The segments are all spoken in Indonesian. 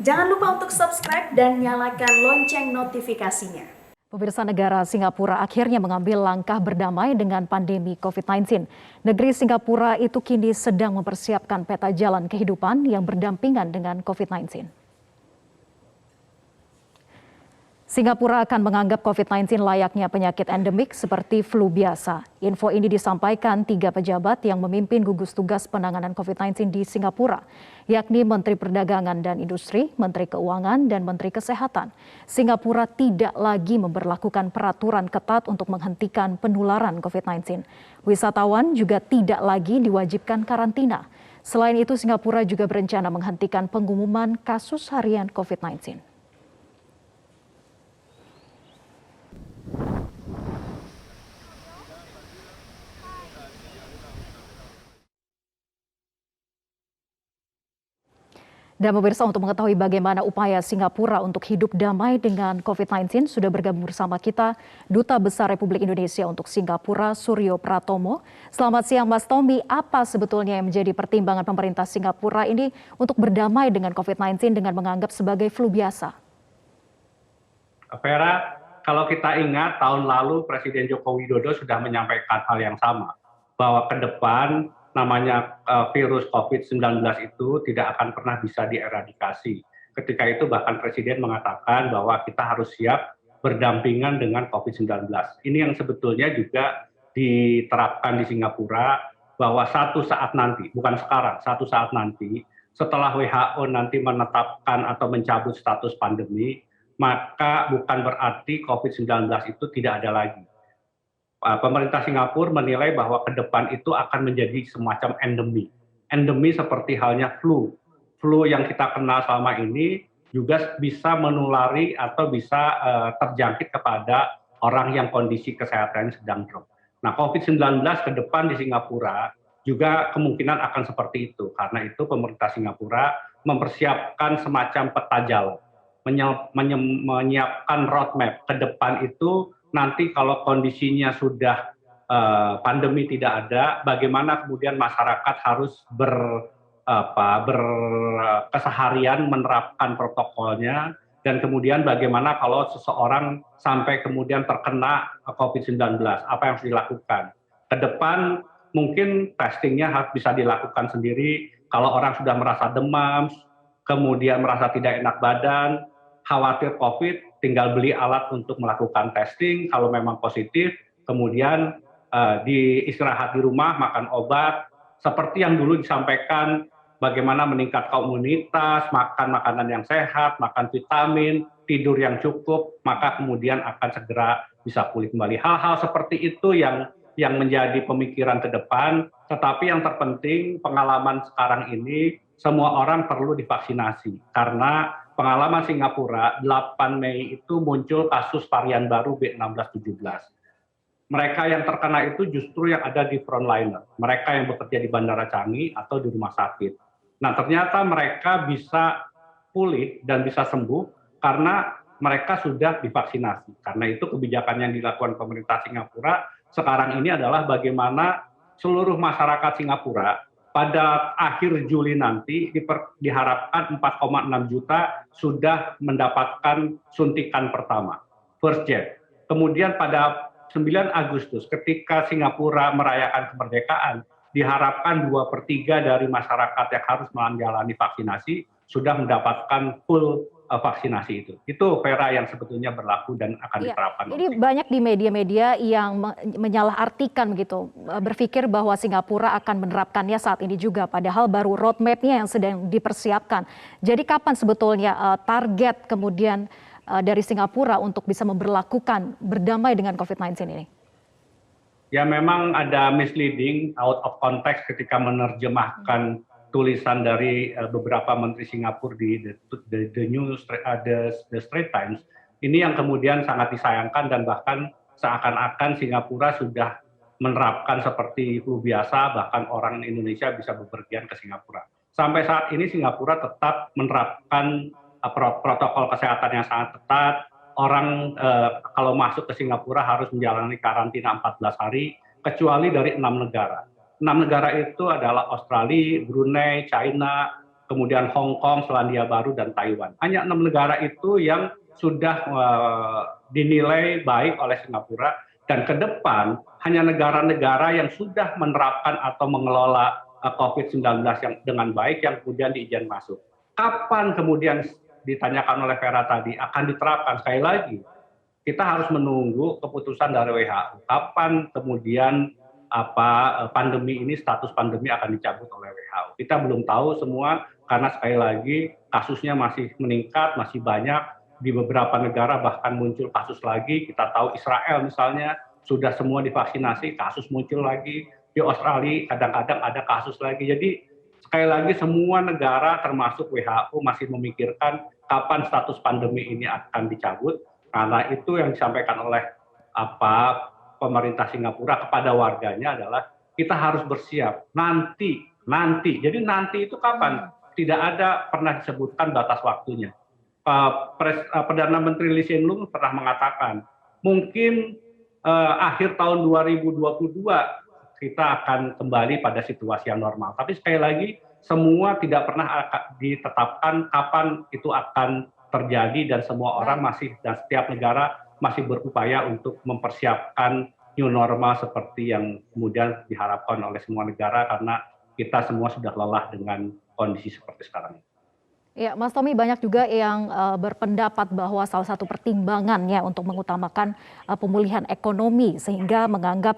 Jangan lupa untuk subscribe dan nyalakan lonceng notifikasinya. Pemirsa, negara Singapura akhirnya mengambil langkah berdamai dengan pandemi COVID-19. Negeri Singapura itu kini sedang mempersiapkan peta jalan kehidupan yang berdampingan dengan COVID-19. Singapura akan menganggap COVID-19 layaknya penyakit endemik seperti flu biasa. Info ini disampaikan 3 pejabat yang memimpin gugus tugas penanganan COVID-19 di Singapura, yakni Menteri Perdagangan dan Industri, Menteri Keuangan, dan Menteri Kesehatan. Singapura tidak lagi memberlakukan peraturan ketat untuk menghentikan penularan COVID-19. Wisatawan juga tidak lagi diwajibkan karantina. Selain itu, Singapura juga berencana menghentikan pengumuman kasus harian COVID-19. Dan pemirsa, untuk mengetahui bagaimana upaya Singapura untuk hidup damai dengan COVID-19, sudah bergabung bersama kita Duta Besar Republik Indonesia untuk Singapura, Suryo Pratomo. Selamat siang Mas Tommy, apa sebetulnya yang menjadi pertimbangan pemerintah Singapura ini untuk berdamai dengan COVID-19 dengan menganggap sebagai flu biasa? Vera, kalau kita ingat tahun lalu Presiden Joko Widodo sudah menyampaikan hal yang sama, bahwa ke depan namanya virus COVID-19 itu tidak akan pernah bisa dieradikasi. Ketika itu bahkan Presiden mengatakan bahwa kita harus siap berdampingan dengan COVID-19. Ini yang sebetulnya juga diterapkan di Singapura, bahwa satu saat nanti, bukan sekarang, satu saat nanti, setelah WHO nanti menetapkan atau mencabut status pandemi, maka bukan berarti COVID-19 itu tidak ada lagi. Pemerintah Singapura menilai bahwa ke depan itu akan menjadi semacam endemi. Endemi seperti halnya flu. Flu yang kita kenal selama ini juga bisa menulari atau bisa terjangkit kepada orang yang kondisi kesehatan sedang drop. Nah, COVID-19 ke depan di Singapura juga kemungkinan akan seperti itu. Karena itu pemerintah Singapura mempersiapkan semacam peta jalan, menyiapkan roadmap ke depan itu. Nanti kalau kondisinya sudah pandemi tidak ada, bagaimana kemudian masyarakat harus berkeseharian menerapkan protokolnya, dan kemudian bagaimana kalau seseorang sampai kemudian terkena COVID-19, apa yang harus dilakukan. Ke depan mungkin testingnya harus bisa dilakukan sendiri. Kalau orang sudah merasa demam, kemudian merasa tidak enak badan, khawatir COVID, tinggal beli alat untuk melakukan testing. Kalau memang positif, kemudian istirahat di rumah, makan obat. Seperti yang dulu disampaikan, bagaimana meningkatkan imunitas, makan makanan yang sehat, makan vitamin, tidur yang cukup, maka kemudian akan segera bisa pulih kembali. Hal-hal seperti itu yang menjadi pemikiran ke depan. Tetapi yang terpenting, pengalaman sekarang ini, semua orang perlu divaksinasi. Karena pengalaman Singapura, 8 Mei itu muncul kasus varian baru B1617. Mereka yang terkena itu justru yang ada di frontliner. Mereka yang bekerja di Bandara Changi atau di rumah sakit. Nah, ternyata mereka bisa pulih dan bisa sembuh karena mereka sudah divaksinasi. Karena itu kebijakan yang dilakukan pemerintah Singapura sekarang ini adalah bagaimana seluruh masyarakat Singapura pada akhir Juli nanti diharapkan 4,6 juta sudah mendapatkan suntikan pertama, first jab. Kemudian pada 9 Agustus ketika Singapura merayakan kemerdekaan, diharapkan 2/3 dari masyarakat yang harus menjalani vaksinasi sudah mendapatkan full vaksinasi itu. Itu Vera yang sebetulnya berlaku dan akan diterapkan. Ini banyak di media-media yang menyalahartikan begitu, berpikir bahwa Singapura akan menerapkannya saat ini juga, padahal baru roadmap-nya yang sedang dipersiapkan. Jadi kapan sebetulnya target kemudian dari Singapura untuk bisa memberlakukan berdamai dengan COVID-19 ini? Ya, memang ada misleading, out of context ketika menerjemahkan tulisan dari beberapa menteri Singapura di The Straits Times. Ini yang kemudian sangat disayangkan, dan bahkan seakan-akan Singapura sudah menerapkan seperti flu biasa, bahkan orang Indonesia bisa bepergian ke Singapura. Sampai saat ini Singapura tetap menerapkan protokol kesehatan yang sangat ketat. Orang kalau masuk ke Singapura harus menjalani karantina 14 hari, kecuali dari 6 negara. 6 negara itu adalah Australia, Brunei, China, kemudian Hong Kong, Selandia Baru, dan Taiwan. Hanya 6 negara itu yang sudah dinilai baik oleh Singapura, dan ke depan hanya negara-negara yang sudah menerapkan atau mengelola COVID-19 yang dengan baik yang kemudian diizin masuk. Kapan kemudian ditanyakan oleh Vera tadi akan diterapkan? Sekali lagi, kita harus menunggu keputusan dari WHO. Kapan kemudian pandemi ini, status pandemi akan dicabut oleh WHO. Kita belum tahu semua karena sekali lagi kasusnya masih meningkat, masih banyak. Di beberapa negara bahkan muncul kasus lagi. Kita tahu Israel misalnya sudah semua divaksinasi, kasus muncul lagi. Di Australia kadang-kadang ada kasus lagi. Jadi sekali lagi semua negara termasuk WHO masih memikirkan kapan status pandemi ini akan dicabut. Karena itu yang disampaikan oleh pemerintah Singapura kepada warganya adalah kita harus bersiap nanti. Jadi nanti itu kapan? Tidak ada pernah disebutkan batas waktunya. Perdana Menteri Lee Hsien Loong pernah mengatakan mungkin akhir tahun 2022 kita akan kembali pada situasi yang normal. Tapi sekali lagi semua tidak pernah ditetapkan kapan itu akan terjadi, dan semua orang masih, dan setiap negara masih berupaya untuk mempersiapkan new normal seperti yang kemudian diharapkan oleh semua negara, karena kita semua sudah lelah dengan kondisi seperti sekarang. Ya, Mas Tommy, banyak juga yang berpendapat bahwa salah satu pertimbangannya untuk mengutamakan pemulihan ekonomi sehingga menganggap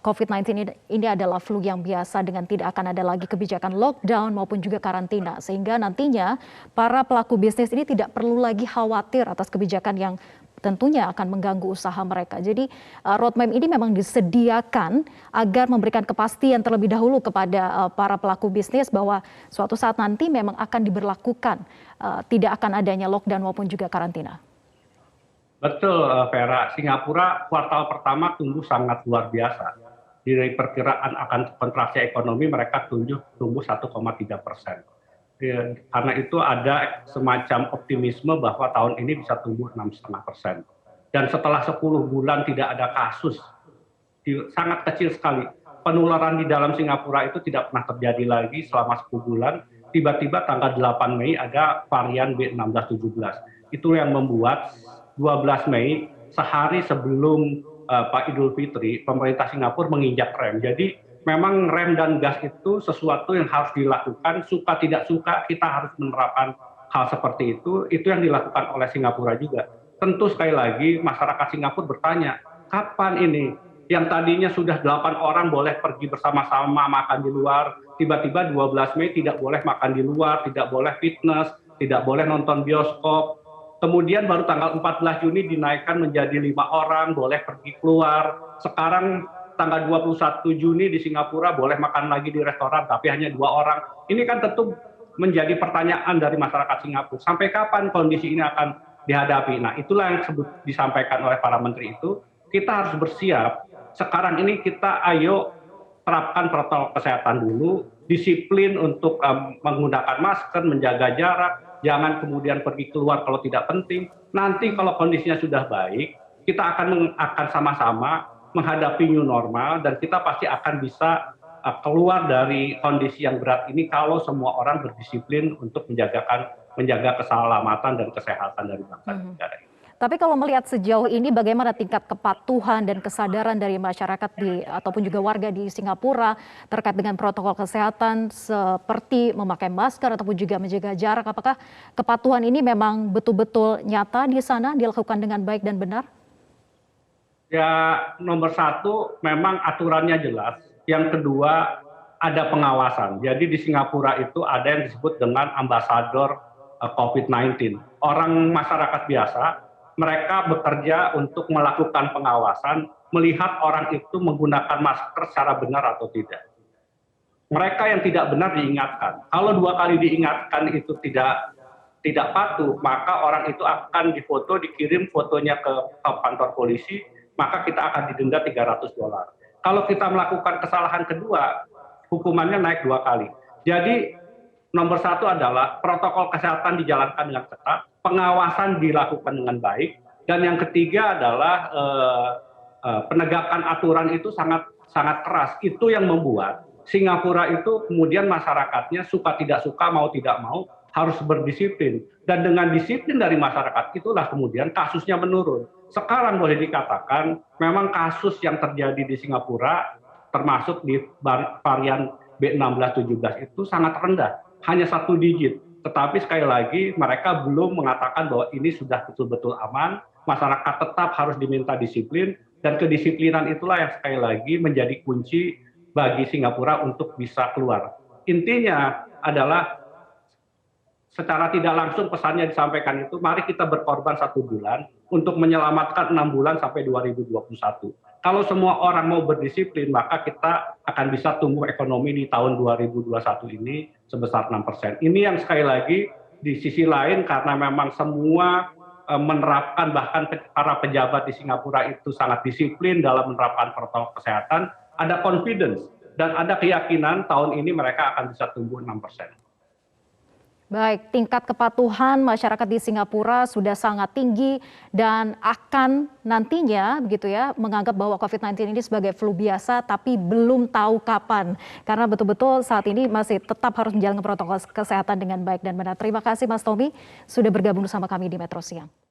COVID-19 ini adalah flu yang biasa dengan tidak akan ada lagi kebijakan lockdown maupun juga karantina, sehingga nantinya para pelaku bisnis ini tidak perlu lagi khawatir atas kebijakan yang tentunya akan mengganggu usaha mereka. Jadi roadmap ini memang disediakan agar memberikan kepastian terlebih dahulu kepada para pelaku bisnis bahwa suatu saat nanti memang akan diberlakukan tidak akan adanya lockdown maupun juga karantina. Betul, Vera. Singapura kuartal pertama tumbuh sangat luar biasa. Dari perkiraan akan kontraksi ekonomi mereka tumbuh 1,3%. Karena itu ada semacam optimisme bahwa tahun ini bisa tumbuh 6,5%. Dan setelah 10 bulan tidak ada kasus, sangat kecil sekali. Penularan di dalam Singapura itu tidak pernah terjadi lagi selama 10 bulan. Tiba-tiba tanggal 8 Mei ada varian B1617. Itu yang membuat 12 Mei, sehari sebelum Pak Idul Fitri, pemerintah Singapura menginjak rem. Jadi memang rem dan gas itu sesuatu yang harus dilakukan, suka tidak suka kita harus menerapkan hal seperti itu yang dilakukan oleh Singapura juga. Tentu sekali lagi masyarakat Singapura bertanya, kapan ini yang tadinya sudah 8 orang boleh pergi bersama-sama makan di luar, tiba-tiba 12 Mei tidak boleh makan di luar, tidak boleh fitness, tidak boleh nonton bioskop. Kemudian baru tanggal 14 Juni dinaikkan menjadi 5 orang boleh pergi keluar. Sekarang tanggal 21 Juni di Singapura boleh makan lagi di restoran, tapi hanya 2 orang. Ini kan tentu menjadi pertanyaan dari masyarakat Singapura. Sampai kapan kondisi ini akan dihadapi? Nah, itulah yang disampaikan oleh para menteri itu. Kita harus bersiap. Sekarang ini kita ayo terapkan protokol kesehatan dulu, disiplin untuk menggunakan masker, menjaga jarak, jangan kemudian pergi keluar kalau tidak penting. Nanti kalau kondisinya sudah baik, kita akan sama-sama menghadapi new normal, dan kita pasti akan bisa keluar dari kondisi yang berat ini kalau semua orang berdisiplin untuk menjaga keselamatan dan kesehatan dari bangsa dan negara ini. Tapi kalau melihat sejauh ini bagaimana tingkat kepatuhan dan kesadaran dari masyarakat ataupun juga warga di Singapura terkait dengan protokol kesehatan seperti memakai masker ataupun juga menjaga jarak, apakah kepatuhan ini memang betul-betul nyata di sana, dilakukan dengan baik dan benar? Ya, nomor satu memang aturannya jelas. Yang kedua ada pengawasan. Jadi di Singapura itu ada yang disebut dengan ambasador COVID-19. Orang masyarakat biasa, mereka bekerja untuk melakukan pengawasan, melihat orang itu menggunakan masker secara benar atau tidak. Mereka yang tidak benar diingatkan. Kalau 2 kali diingatkan itu tidak patuh, maka orang itu akan difoto, dikirim fotonya ke kantor polisi, maka kita akan didenda $300. Kalau kita melakukan kesalahan kedua, hukumannya naik 2 kali. Jadi nomor satu adalah protokol kesehatan dijalankan dengan ketat, pengawasan dilakukan dengan baik, dan yang ketiga adalah penegakan aturan itu sangat keras. Itu yang membuat Singapura itu kemudian masyarakatnya suka tidak suka, mau tidak mau harus berdisiplin. Dan dengan disiplin dari masyarakat itulah kemudian kasusnya menurun. Sekarang boleh dikatakan memang kasus yang terjadi di Singapura termasuk di varian B16-17 itu sangat rendah, hanya 1 digit. Tetapi sekali lagi mereka belum mengatakan bahwa ini sudah betul-betul aman, masyarakat tetap harus diminta disiplin, dan kedisiplinan itulah yang sekali lagi menjadi kunci bagi Singapura untuk bisa keluar. Intinya adalah secara tidak langsung pesannya disampaikan itu, mari kita berkorban 1 bulan untuk menyelamatkan 6 bulan sampai 2021. Kalau semua orang mau berdisiplin, maka kita akan bisa tumbuh ekonomi di tahun 2021 ini sebesar 6%. Ini yang sekali lagi di sisi lain karena memang semua menerapkan, bahkan para pejabat di Singapura itu sangat disiplin dalam menerapkan protokol kesehatan, ada confidence dan ada keyakinan tahun ini mereka akan bisa tumbuh 6%. Baik, tingkat kepatuhan masyarakat di Singapura sudah sangat tinggi dan akan nantinya begitu ya menganggap bahwa COVID-19 ini sebagai flu biasa tapi belum tahu kapan. Karena betul-betul saat ini masih tetap harus menjalankan protokol kesehatan dengan baik dan benar. Terima kasih Mas Tommy sudah bergabung bersama kami di Metro Siang.